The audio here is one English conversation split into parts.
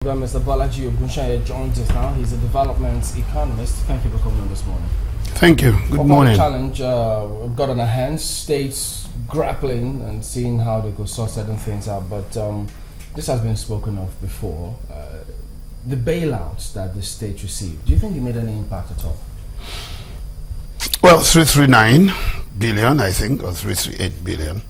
Mr. Bolaji Ogunseye joins us now. He's a development economist. Thank you for coming on this morning. Thank you. Good morning. The challenge we've got on our hands, states grappling and seeing how they could sort certain things out. But this has been spoken of before. The bailouts that the state received, do you think it made any impact at all? Well, 339 billion, I think, or 338 billion.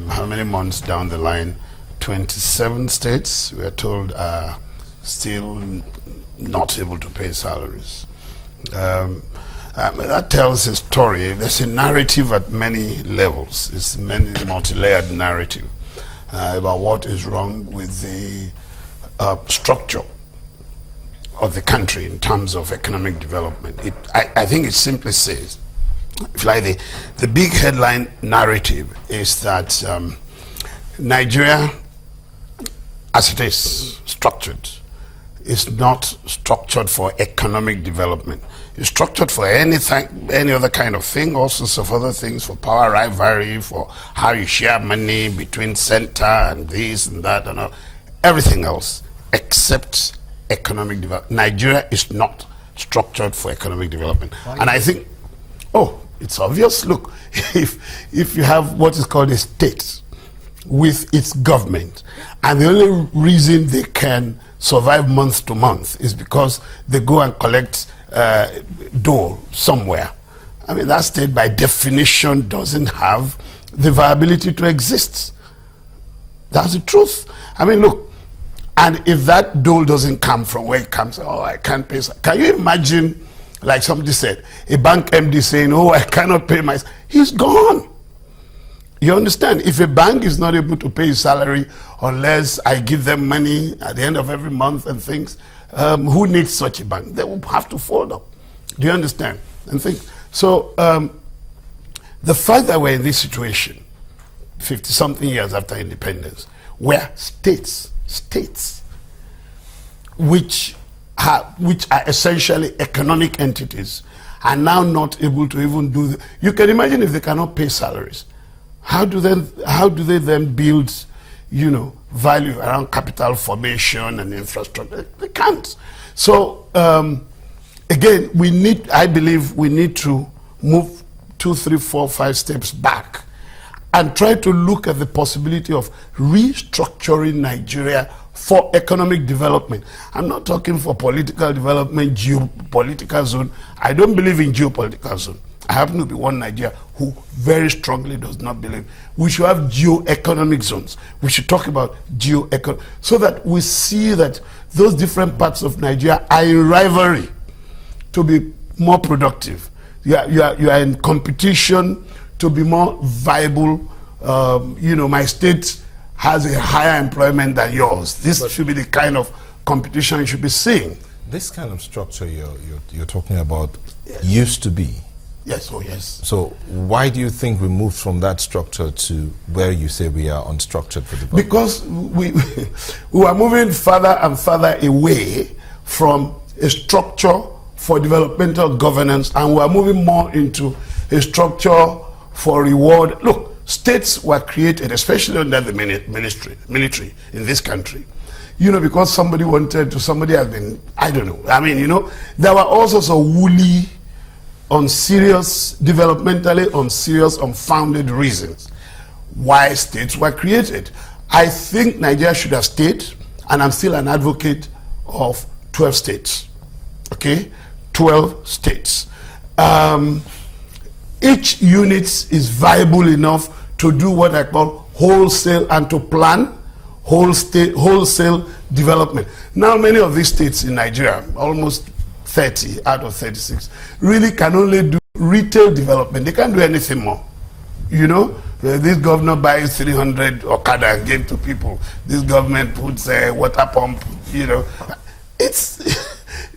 How many months down the line? 27 states, we are told, are still not able to pay salaries. That tells a story. There's a narrative at many levels. It's many multi-layered narrative about what is wrong with the structure of the country in terms of economic development. I think it simply says, if like the big headline narrative is that Nigeria, as it is structured, is not structured for economic development. It's structured for any other kind of thing, all sorts of other things, for power rivalry, for how you share money between center and this and that and all, everything else except economic development. Nigeria is not structured for economic development. And I think, it's obvious. Look, if you have what is called a state with its government, and the only reason they can survive month to month is because they go and collect dole somewhere. I mean, that state by definition doesn't have the viability to exist. That's the truth. I mean, look, and if that dole doesn't come from where it comes, I can't pay. Can you imagine, like somebody said, a bank MD saying, I cannot pay my, he's gone. You understand? If a bank is not able to pay his salary unless I give them money at the end of every month and things, who needs such a bank? They will have to fold up. Do you understand? And think. So the fact that we're in this situation, 50-something years after independence, where states, which are essentially economic entities, are now not able to even do. You can imagine if they cannot pay salaries. How do they then build, value around capital formation and infrastructure? They can't. So again, I believe we need to move 2, 3, 4, 5 steps back and try to look at the possibility of restructuring Nigeria for economic development. I'm not talking for political development, geopolitical zone. I don't believe in geopolitical zone. I happen to be one Nigeria who very strongly does not believe we should have geo-economic zones. We should talk about geo-economic, so that we see that those different parts of Nigeria are in rivalry to be more productive. You are in competition to be more viable. My state has a higher employment than yours. This should be the kind of competition you should be seeing. This kind of structure you're talking about used to be. Yes, yes. So why do you think we moved from that structure to where you say we are unstructured for development? Because we are moving further and further away from a structure for developmental governance, and we are moving more into a structure for reward. Look, states were created, especially under the military in this country, because somebody has been, I don't know. I mean, there were all sorts of woolly, developmentally unserious, unfounded reasons why states were created. I think Nigeria should have stayed, and I'm still an advocate of 12 states. Okay? 12 states. Each unit is viable enough to do what I call wholesale and to plan wholesale development. Now, many of these states in Nigeria, almost 30 out of 36, really can only do retail development. They can't do anything more. This governor buys 300 Okada and gives to people. This government puts a water pump, It's,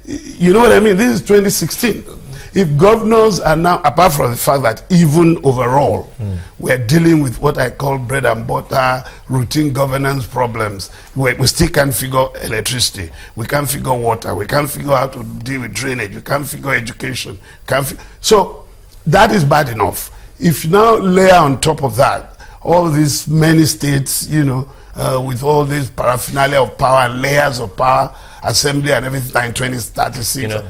you know what I mean? This is 2016. If governors are now, apart from the fact that even overall, we're dealing with what I call bread and butter, routine governance problems, we still can't figure electricity, we can't figure water, we can't figure out how to deal with drainage, we can't figure education. So that is bad enough. If you now layer on top of that all these many states, with all this paraphernalia of power, layers of power, assembly and everything in 2036,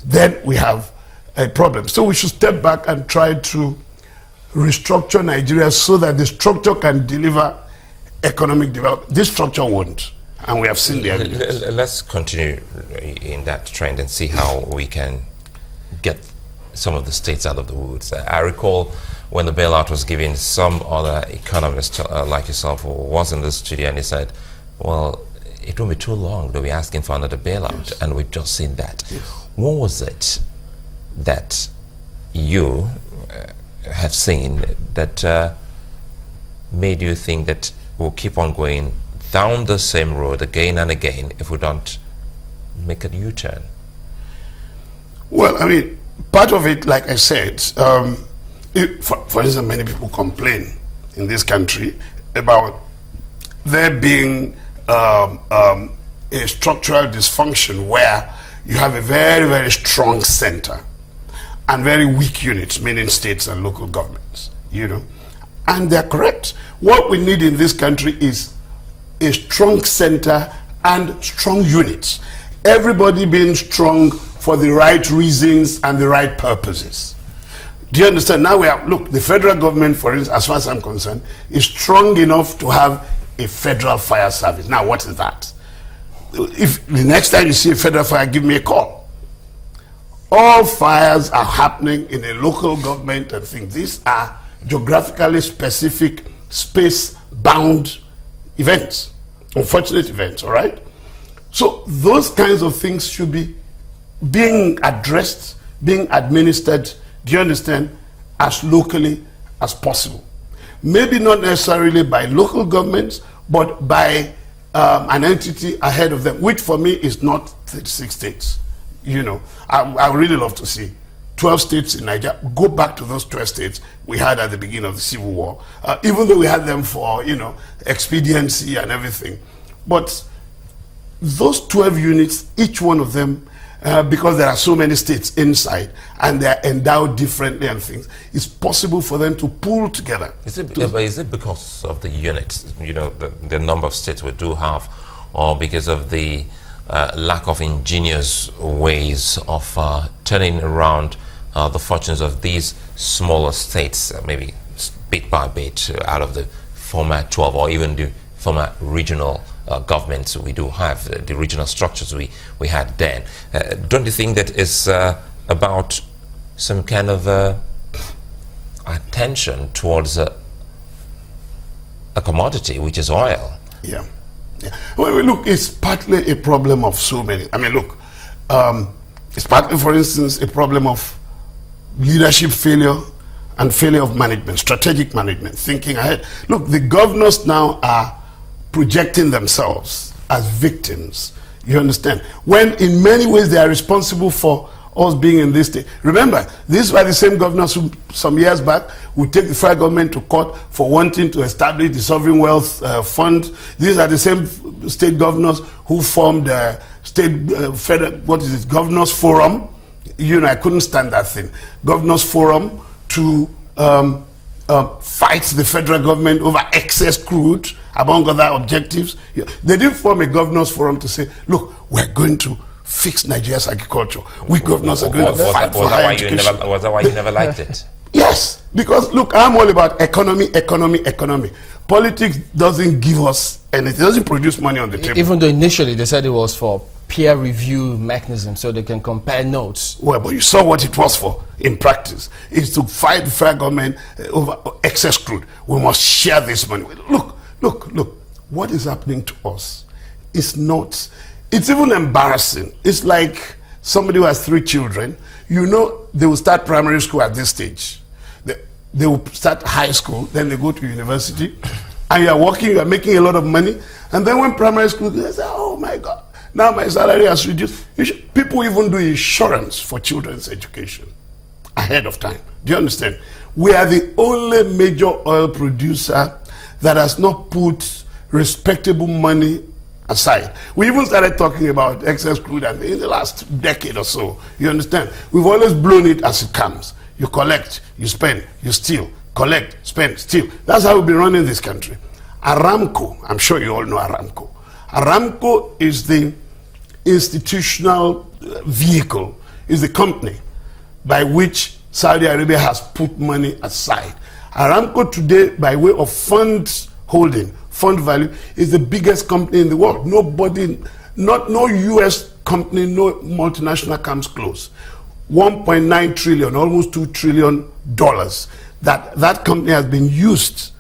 then we have a problem. So we should step back and try to restructure Nigeria so that the structure can deliver economic development. This structure won't, and we have seen the evidence. Let's continue in that trend and see how we can get some of the states out of the woods. I recall when the bailout was given, some other economist like yourself was in the studio and he said, well, it won't be too long, they'll be asking for another bailout, and we've just seen that. Yes. What was it that you have seen that made you think that we'll keep on going down the same road again and again if we don't make a U-turn? Well, I mean, part of it, like I said, for instance, many people complain in this country about there being a structural dysfunction where you have a very, very strong center and very weak units, meaning states and local governments, And they're correct. What we need in this country is a strong center and strong units. Everybody being strong for the right reasons and the right purposes. Do you understand? Now we have, look, the federal government, for instance, as far as I'm concerned, is strong enough to have a federal fire service. Now, what is that? If the next time you see a federal fire, give me a call. All fires are happening in a local government and things. These are geographically specific, space-bound events, unfortunate events, all right? So those kinds of things should be being addressed, being administered, do you understand, as locally as possible. Maybe not necessarily by local governments, but by an entity ahead of them, which for me is not 36 states. I would really love to see 12 states in Nigeria. Go back to those 12 states we had at the beginning of the Civil War, even though we had them for, expediency and everything. But those 12 units, each one of them, because there are so many states inside and they are endowed differently and things, it's possible for them to pull together. Is it because of the units, the number of states we do have, or because of the lack of ingenious ways of turning around the fortunes of these smaller states, maybe bit by bit, out of the former 12 or even the former regional governments we do have, the regional structures we had then? Don't you think that is about some kind of attention towards a commodity, which is oil? Yeah. Well, look, it's partly a problem of so many. I mean, look, it's partly, for instance, a problem of leadership failure and failure of management, strategic management, thinking ahead. Look, the governors now are projecting themselves as victims, you understand, when in many ways they are responsible for us being in this state. Remember, these were the same governors who some years back would take the federal government to court for wanting to establish the Sovereign Wealth Fund. These are the same state governors who formed the Governors Forum. I couldn't stand that thing. Governors Forum to fight the federal government over excess crude, among other objectives. They didn't form a governors forum to say, look, we're going to fix Nigeria's agriculture. We governors are going to fight for higher education. Was that why you never liked it? Yes, because look, I'm all about economy. Politics doesn't give us anything. It doesn't produce money on the table. Even though initially they said it was for peer review mechanism so they can compare notes. Well, but you saw what it was for in practice. It's to fight the federal government over excess crude. We must share this money. Look, what is happening to us is not, it's even embarrassing. It's like somebody who has 3 children, they will start primary school at this stage. They will start high school, then they go to university, and you are working, you are making a lot of money, and then when primary school, they say, oh my God, now my salary has reduced. People even do insurance for children's education ahead of time. Do you understand? We are the only major oil producer that has not put respectable money aside. We even started talking about excess crude in the last decade or so. You understand? We've always blown it as it comes. You collect, you spend, you steal, collect, spend, steal. That's how we've been running this country. Aramco, I'm sure you all know Aramco. Aramco is the institutional vehicle, is the company by which Saudi Arabia has put money aside. Aramco today, by way of funds holding, fund value, is the biggest company in the world. No US company, no multinational comes close. 1.9 trillion, almost $2 trillion that company has been used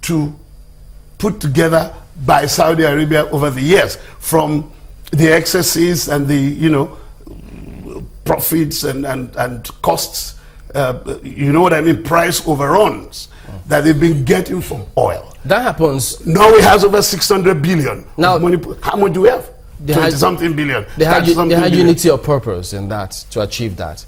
to put together by Saudi Arabia over the years, from the excesses and the profits and costs, you know what I mean, price overruns that they've been getting from oil. That happens. Now it has over 600 billion. Now, how much do we have? 20-something billion. They had unity of purpose in that, to achieve that.